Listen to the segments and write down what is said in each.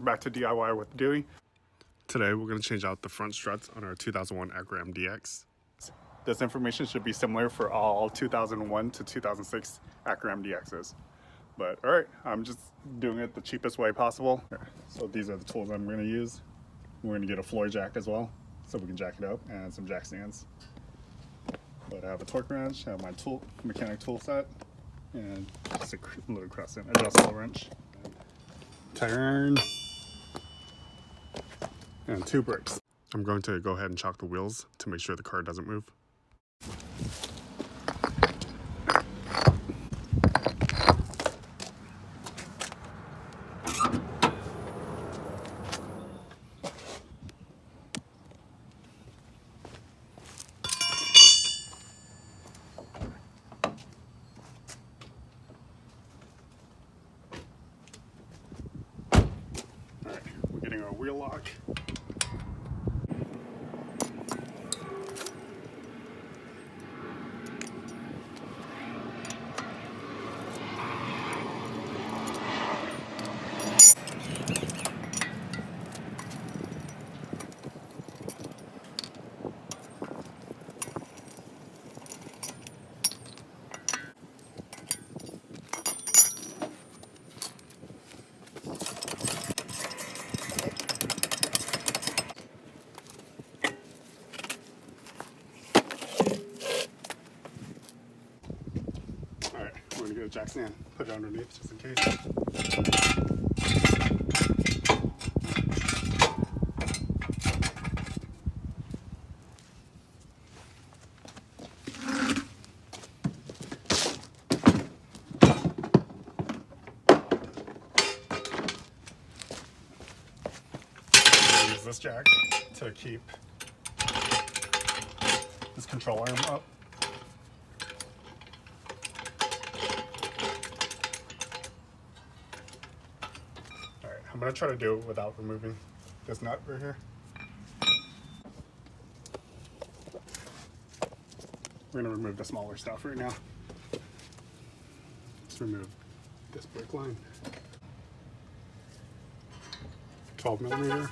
welcome back to DIY with Dewey. Today we're going to change out the front struts on our 2001 Acura MDX. This information should be similar for all 2001 to 2006 Acura MDXs. But alright, I'm just doing it the cheapest way possible. So these are the tools I'm going to use. We're going to get a floor jack as well, so we can jack it up, and some jack stands. But I have a torque wrench, I have my mechanic tool set, and just a little crescent adjustable wrench. Tire iron, and 2 brakes. I'm going to go ahead and chock the wheels to make sure the car doesn't move. Alright, we're getting our wheel lock. Alright, we're going to get a jack stand, put it underneath just in case. Use this jack to keep this control arm up. Alright, I'm going to try to do it without removing this nut right here. We're going to remove the smaller stuff right now. Let's remove this brake line. 12mm.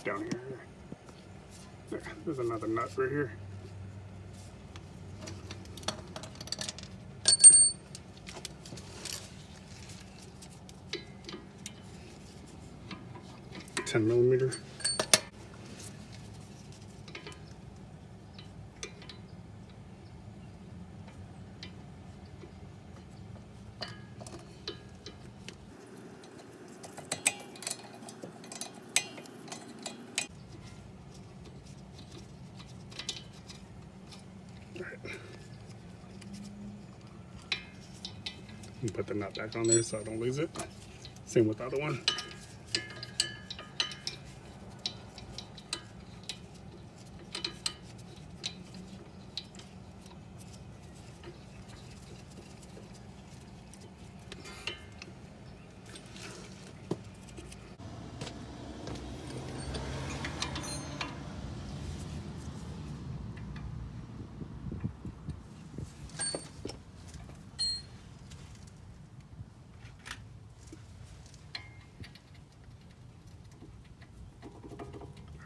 Down here. There's another nut right here. $10mm. And put the nut back on there so I don't lose it. Same with the other one.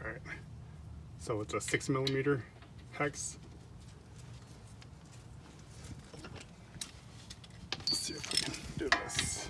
Alright, so it's a 6mm hex. Let's see if I can do this.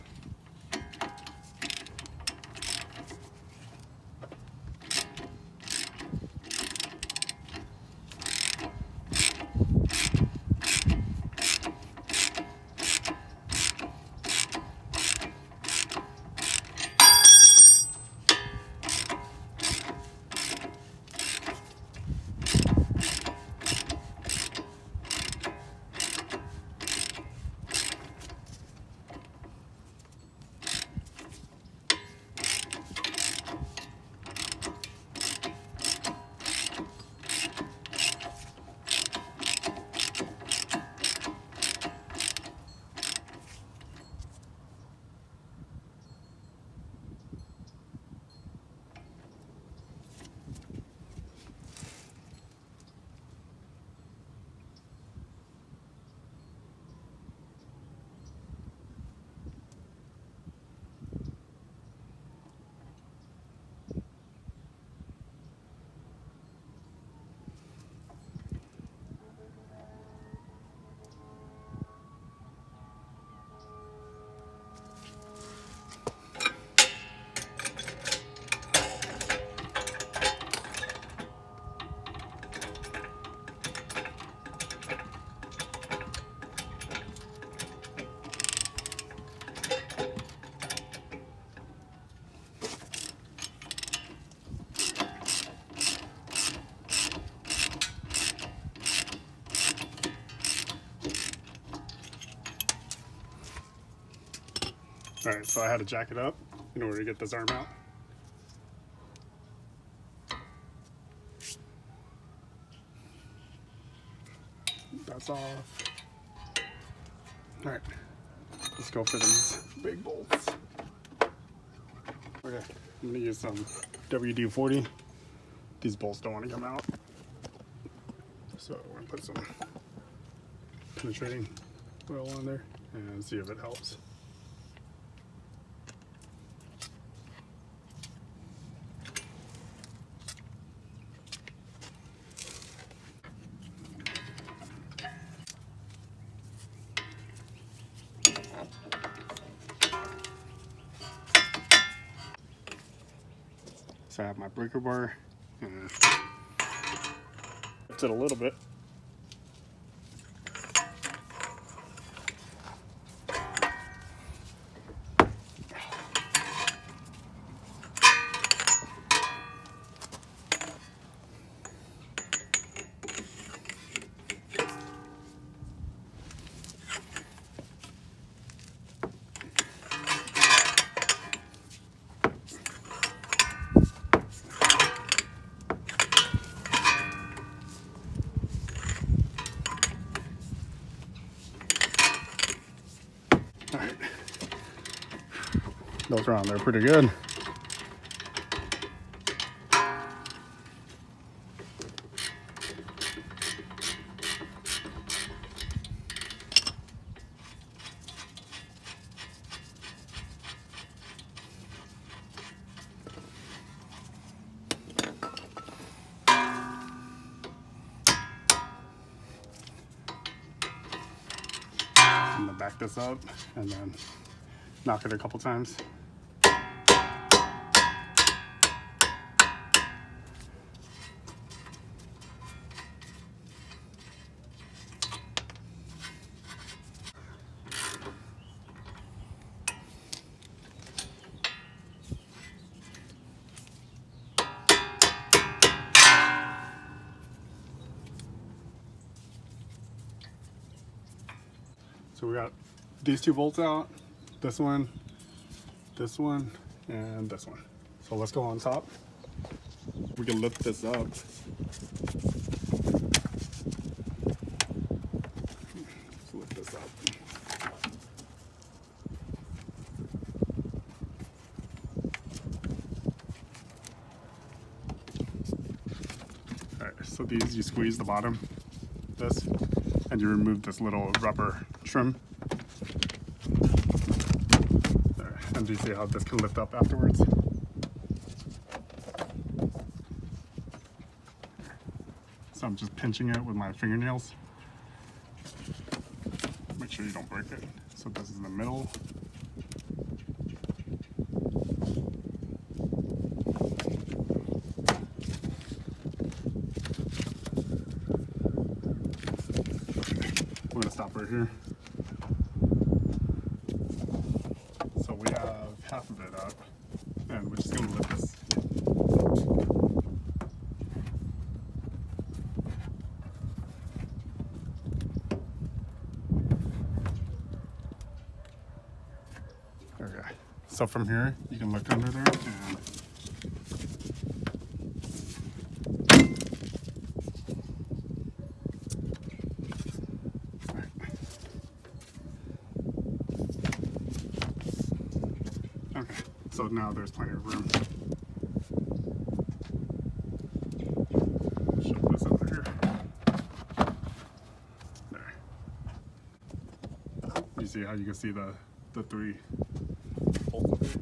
All right, so I had to jack it up in order to get this arm out. That's off. All right, let's go for these big bolts. Okay, I'm gonna use some WD-40. These bolts don't want to come out. So we're gonna put some penetrating oil on there and see if it helps. So I have my breaker bar and lift it a little bit. All right, those are on there pretty good. I'm gonna back this up and then knock it a couple times. So we got these two bolts out, this one, and this one. So let's go on top. We can lift this up. Let's lift this up. All right, so these, you squeeze the bottom, this, and you remove this little rubber trim. There. And do you see how this can lift up afterwards? So I'm just pinching it with my fingernails. Make sure you don't break it. So this is in the middle. We're gonna stop right here. So we have half of it up, and we're just gonna lift this. Okay. So from here, you can look under there and okay, so now there's plenty of room. Shove this under here. There. You see how you can see the three bolts up here?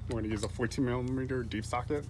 We're going to use a 14mm deep socket.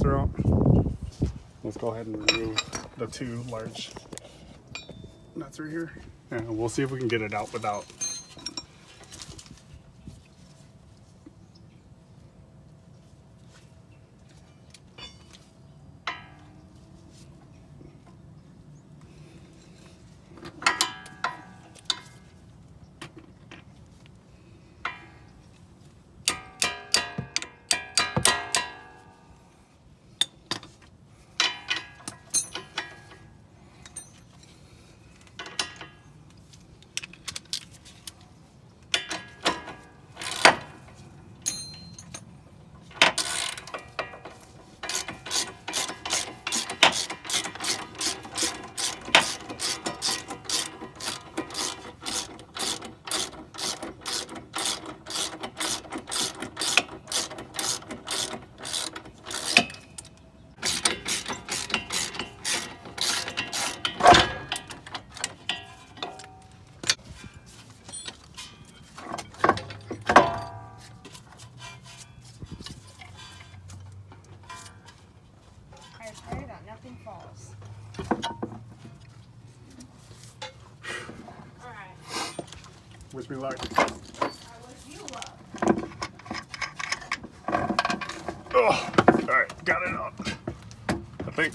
struts are out. Let's go ahead and remove the two large nuts right here, and we'll see if we can get it out without. Nothing falls. Alright. Wish me luck. I wish you luck. Oh, alright, got it out. I think.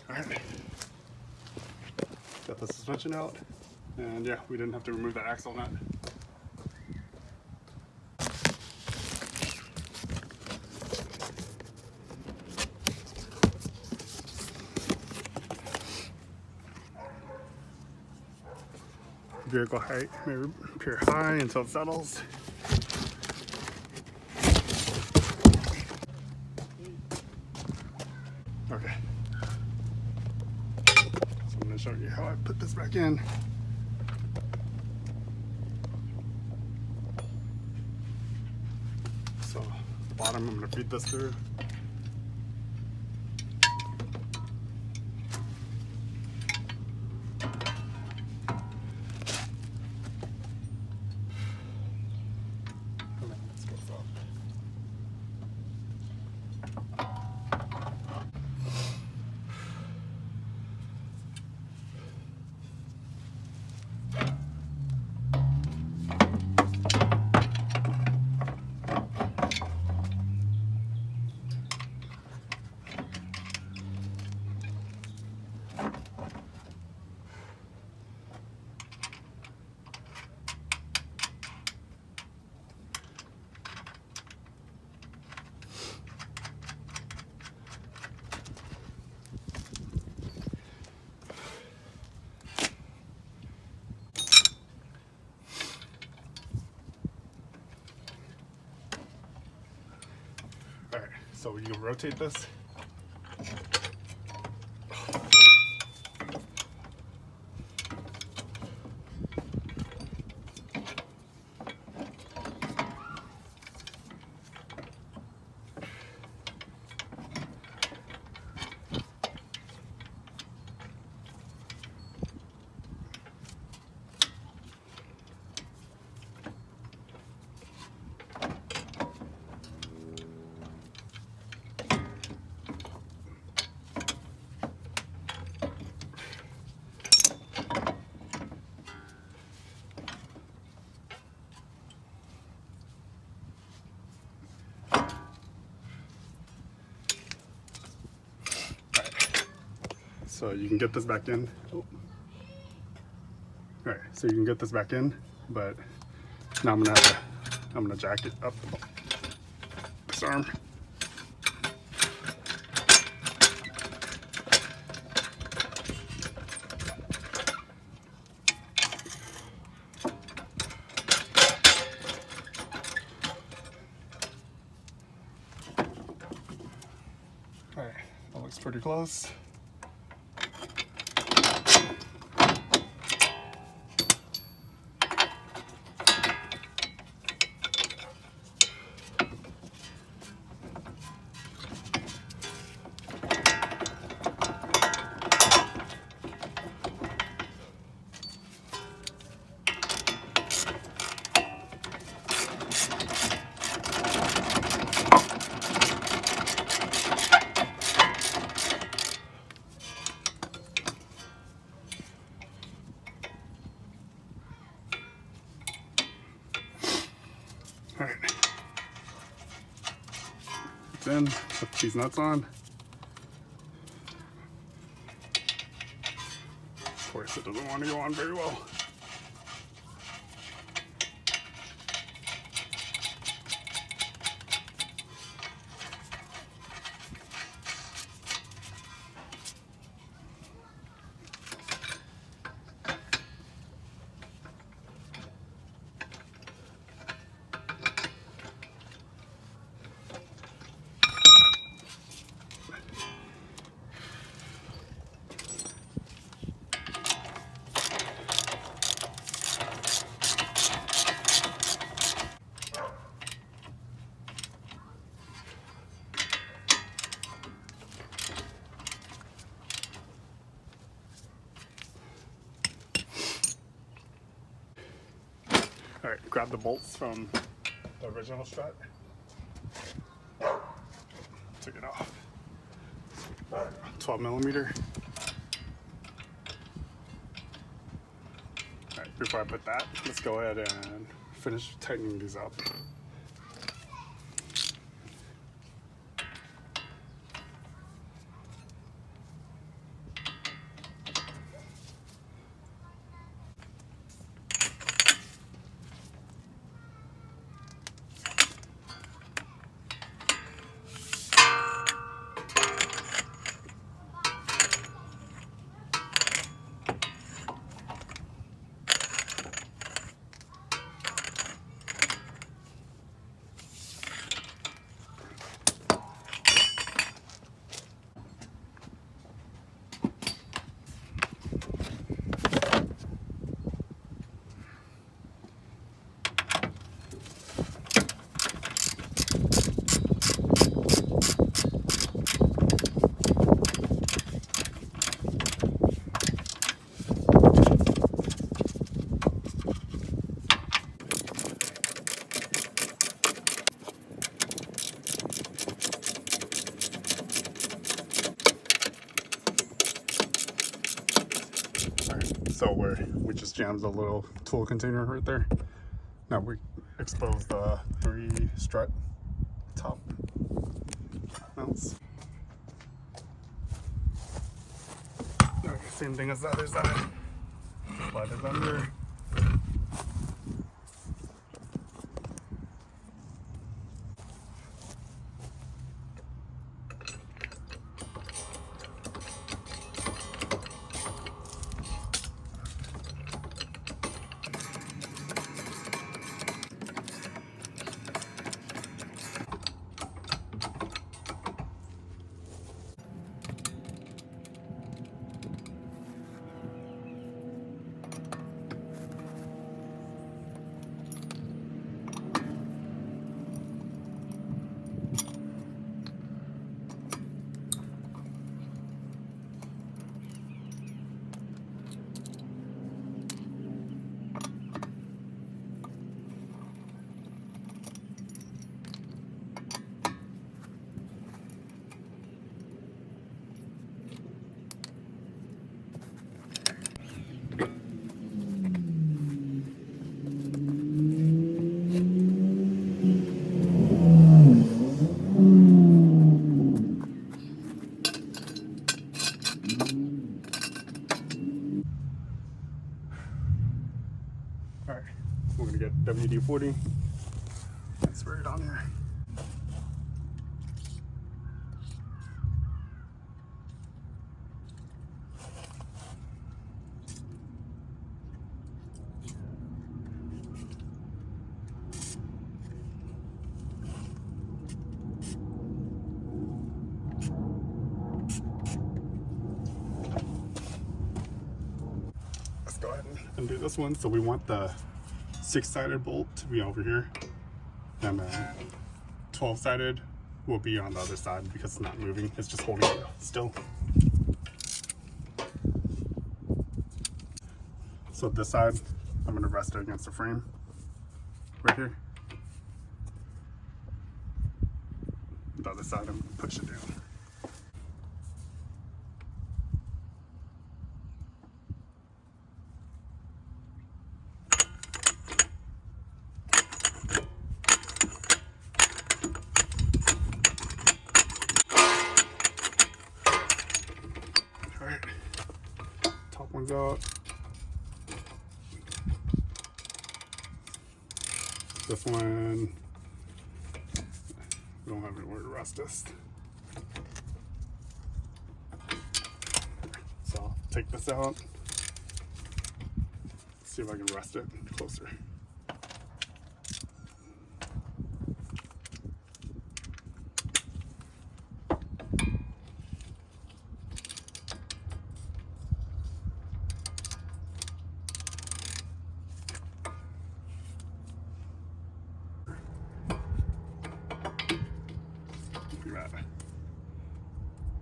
Alright. Got the suspension out, and yeah, we didn't have to remove that axle nut. Vehicle height, maybe appear high until it settles. Okay. So I'm going to show you how I put this back in. So the bottom, I'm going to feed this through. And then this goes up. Alright, so you can rotate this. So you can get this back in. Oh. All right, so you can get this back in, but now I'm gonna jack it up this arm. All right, that looks pretty close. All right. It's in. Put these nuts on. Of course, it doesn't want to go on very well. All right, grab the bolts from the original strut. Took it off. 12 millimeter. All right, before I put that, let's go ahead and finish tightening these up. So we just jammed the little tool container right there. Now we expose the 3 strut top mounts. Okay, same thing as the other side. Slide it under. All right, we're gonna get WD-40 and spray it on here. Let's go ahead and do this one. So we want the 6-sided bolt to be over here, and then 12-sided will be on the other side because it's not moving, it's just holding it still. So this side, I'm going to rest it against the frame right here. The other side, I'm going to push it down. comes out. This one, we don't have anywhere to rest this. So I'll take this out. See if I can rest it closer.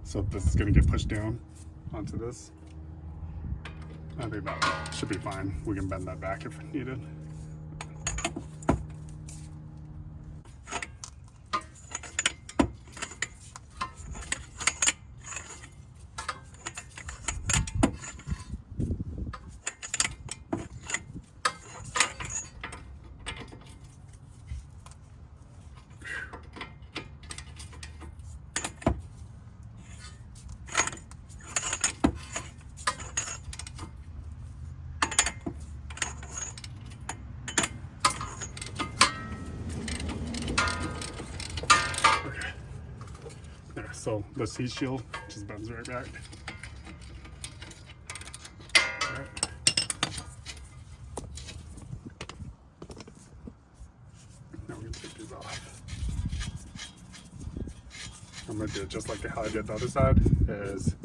So this is going to get pushed down onto this. I think that should be fine. We can bend that back if needed. So the seat shield just bends right back. All right. Now we're gonna take these off. I'm gonna do it just like how I did the other side, is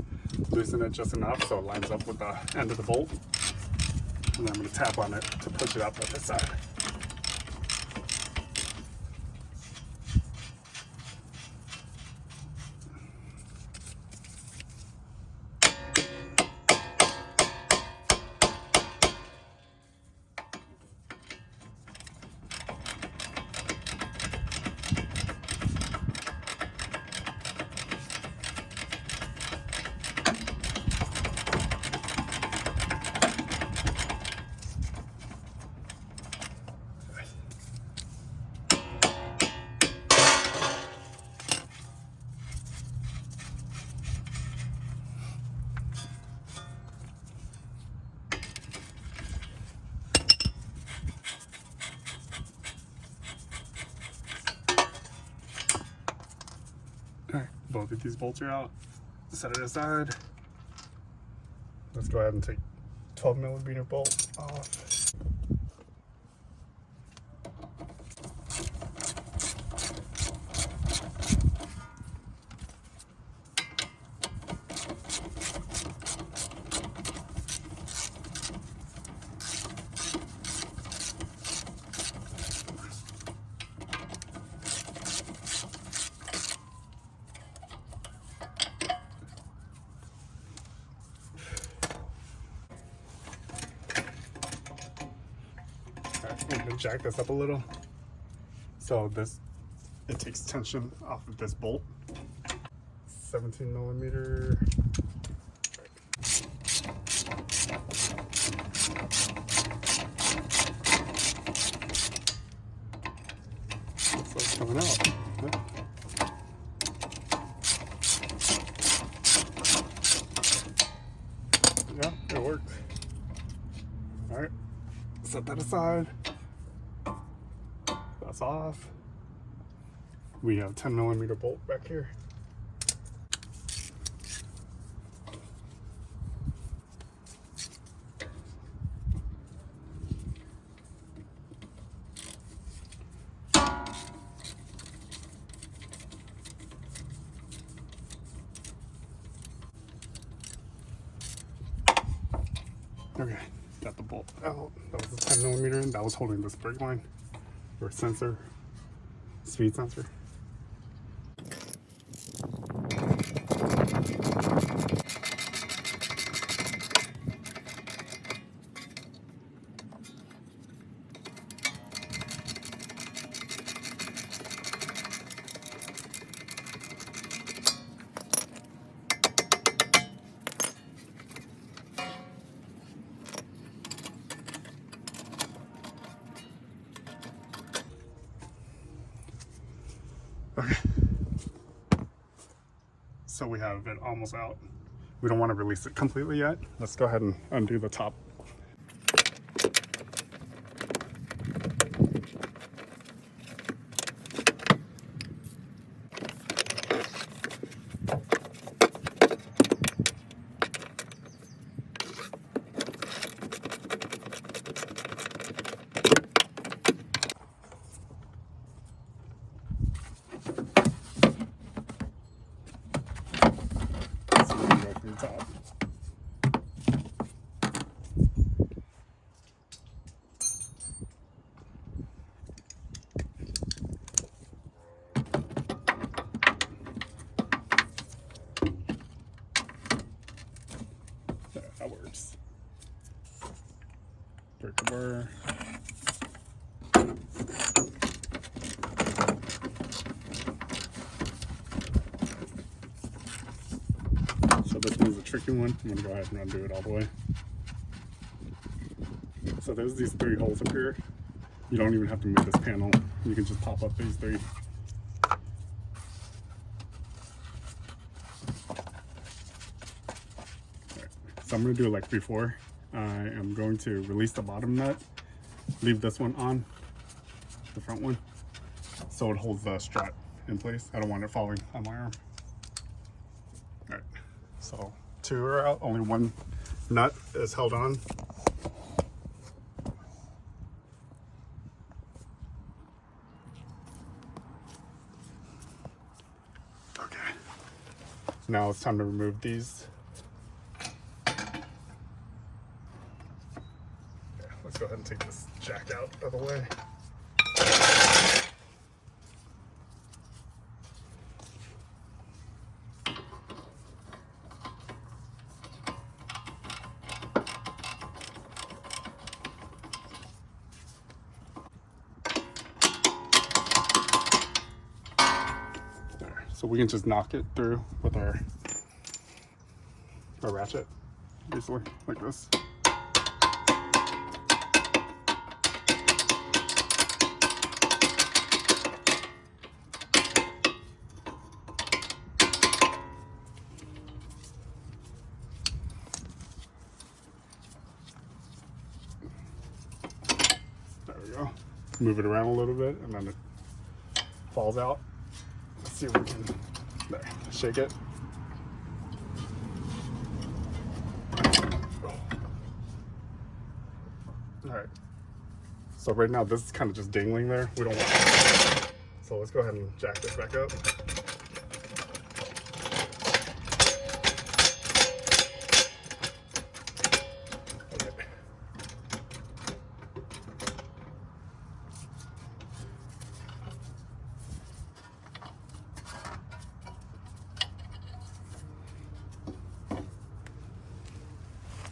loosen it just enough so it lines up with the end of the bolt. And then I'm gonna tap on it to push it up at this side. Alright, both of these bolts are out. Set it aside. Let's go ahead and take 12mm bolt off. I'm gonna jack this up a little. So it takes tension off of this bolt. 17mm. Looks like it's coming out. Yeah, it worked. All right, set that aside. That's off. We have 10mm bolt back here. Okay, got the bolt out. That was a 10mm, and that was holding this brake line or sensor, speed sensor. Okay. So we have it almost out. we don't want to release it completely yet. Let's go ahead and undo the top. So we're gonna go from the top. There, that works. Break the burr. So this one's a tricky one. I'm gonna go ahead and undo it all the way. So there's these 3 holes up here. You don't even have to move this panel. You can just pop up these 3. So I'm going to do it like before. I am going to release the bottom nut, leave this one on, the front one, so it holds the strut in place. I don't want it falling on my arm. All right, so 2 are out, only 1 nut is held on. Okay, now it's time to remove these. Let's go ahead and take this jack out of the way. There. So we can just knock it through with our ratchet, basically, like this. There we go. Move it around a little bit and then it falls out. Let's see if we can, there, shake it. All right. So right now this is kind of just dangling there. We don't want it. So let's go ahead and jack this back up.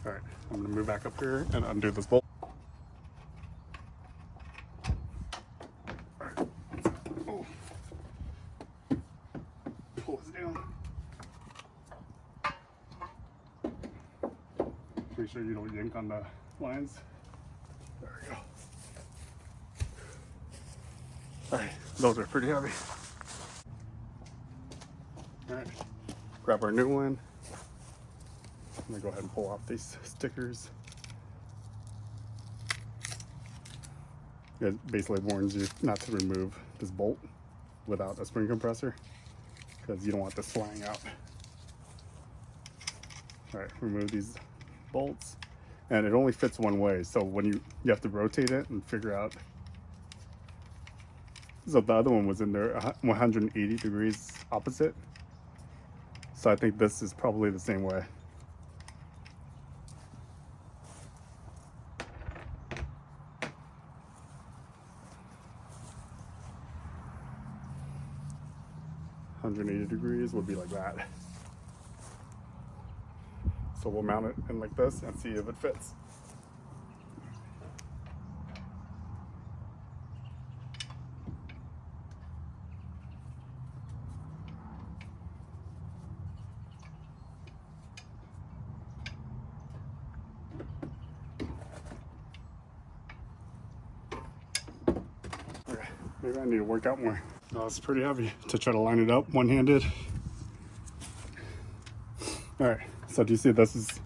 All right, I'm gonna move back up here and undo this bolt. All right. Oh. Pull this down. Make sure you don't yank on the lines. There we go. All right, those are pretty heavy. All right, grab our new one. I'm gonna go ahead and pull off these stickers. It basically warns you not to remove this bolt without a spring compressor because you don't want this flying out. All right, remove these bolts, and it only fits one way. So when you have to rotate it and figure out. So the other one was in there 180 degrees opposite. So I think this is probably the same way. $180 would be like that. So we'll mount it in like this and see if it fits. Okay, maybe I need to work out more. Oh, it's pretty heavy to try to line it up one-handed. All right, so So do you see this is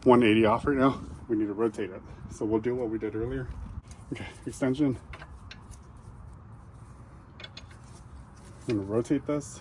180 off right now? We need to rotate it. So we'll do what we did earlier. Okay, extension. I'm gonna rotate this.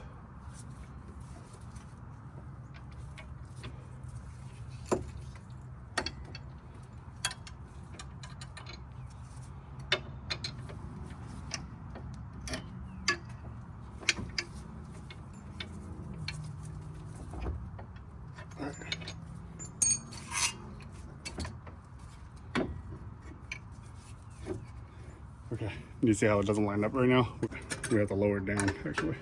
Okay, do you see how it doesn't line up right now? We have to lower it down, actually.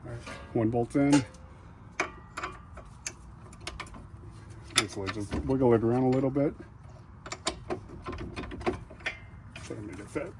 All right, one bolt's in. This way, just wiggle it around a little bit. Try to make it fit.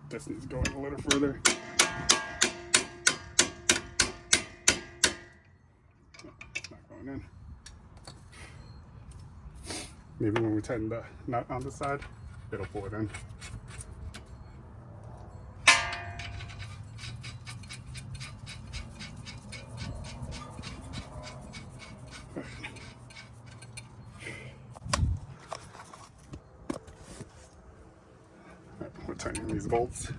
This needs going a little further. It's not going in. Maybe when we tighten the nut on the side, it'll pull it in. We're tightening these bolts.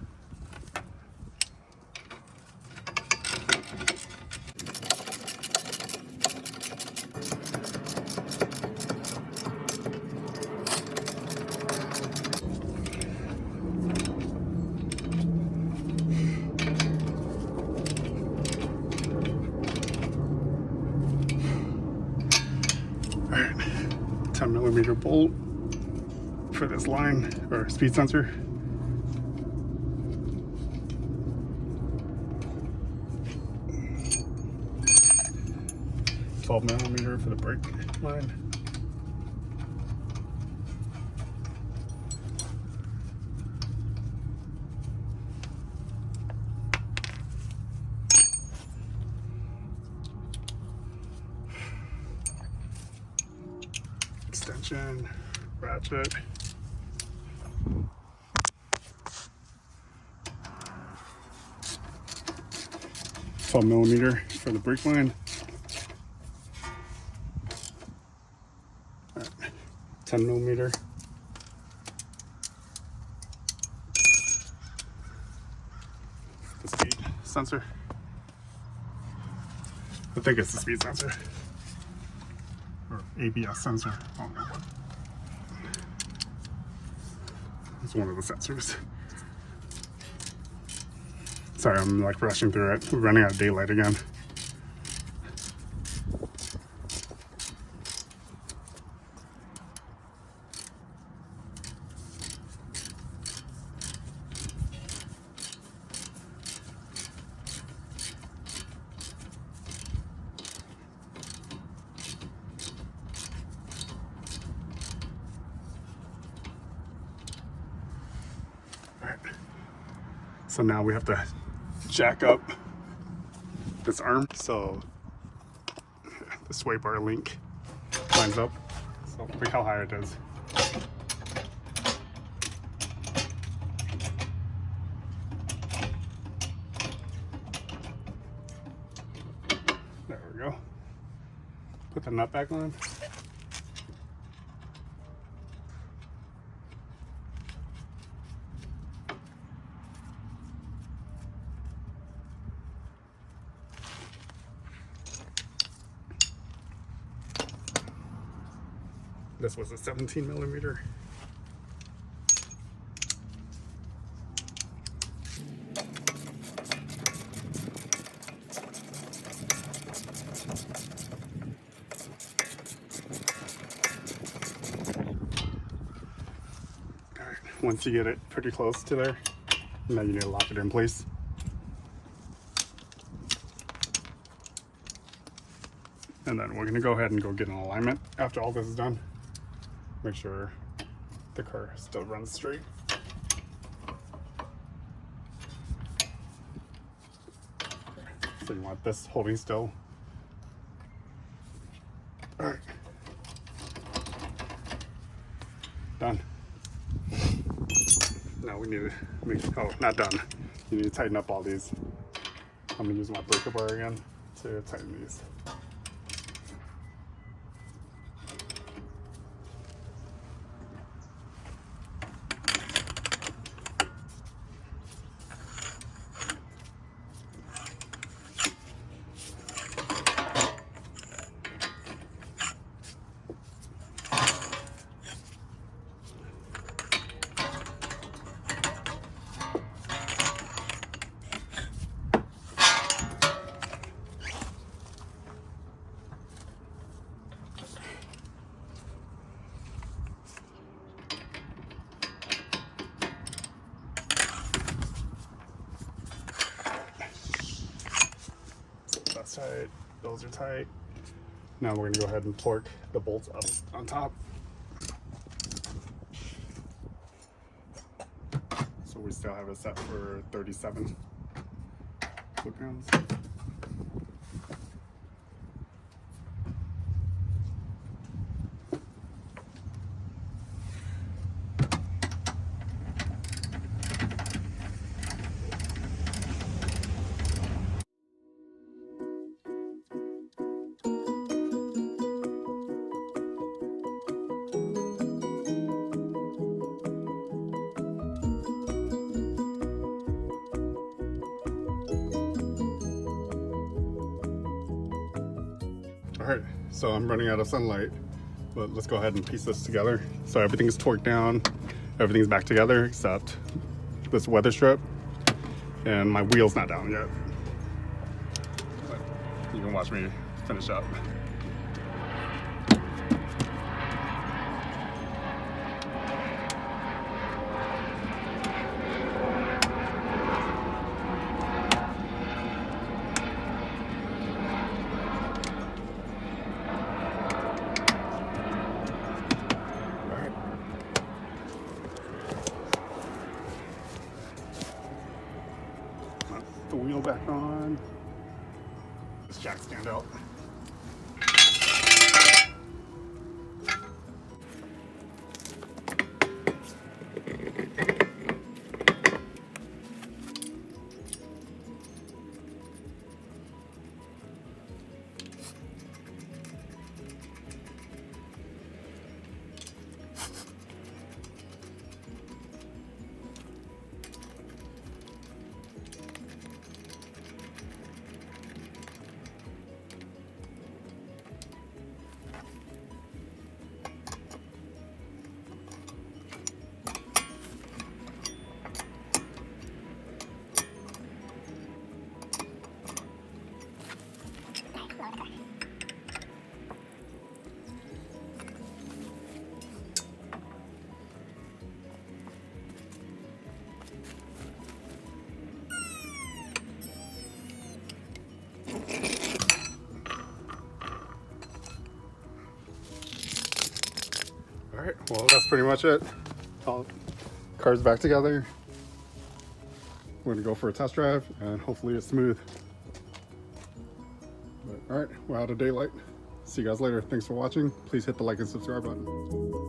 All right, 10mm bolt for this line or speed sensor. $12mm for the brake line. Extension, ratchet. $12mm for the brake line. 10mm. The speed sensor. I think it's the speed sensor. Or ABS sensor. I don't know what. It's one of the sensors. Sorry, I'm like rushing through it. We're running out of daylight again. So now we have to jack up this arm so the sway bar link lines up. So look how high it is. There we go. Put the nut back on. This was a 17mm. once you get it pretty close to there, now you need to lock it in place. And then we're gonna go ahead and go get an alignment after all this is done. Make sure the car still runs straight. So you want this holding still. All right. Done. Now we need to make, oh, not done. You need to tighten up all these. I'm gonna use my breaker bar again to tighten these. That's tight, those are tight. Now we're gonna go ahead and torque the bolts up on top. So we still have it set for 37 foot-pounds. All right, so I'm running out of sunlight, but let's go ahead and piece this together. So everything's torqued down, everything's back together except this weather strip, and my wheel's not down yet. But you can watch me finish up. The wheel back on. This jack stand out. All right, well, that's pretty much it. All car's back together. We're gonna go for a test drive and hopefully it's smooth. But, all right, we're out of daylight. See you guys later. Thanks for watching. Please hit the like and subscribe button.